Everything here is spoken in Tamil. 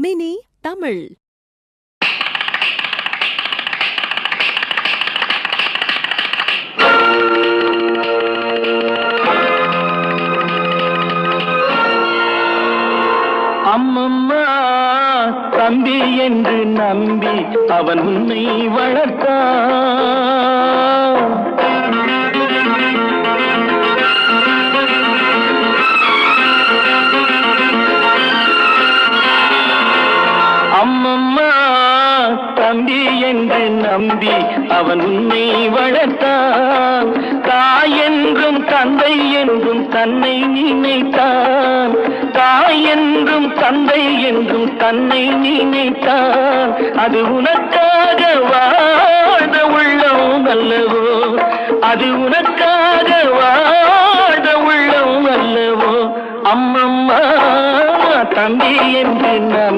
மினி தமிழ். அம்மம்மா தம்பி என்று நம்பி அவன் உன்னை வளர்த்தான். அம்மம்மா தம்பி என்று நம்பி அவன் உன்னை வளர்த்தான். தாய் என்றும் தந்தை என்றும் தன்னை நினைத்தான். தாய் என்றும் தந்தை என்றும் தன்னை நினைத்தான். அது உனக்காக வாழ உள்ளம் அல்லவோ, அது உனக்காக வாழ உள்ளம் அல்லவோ. அம்மம்மா தம்பி என்று நம்பி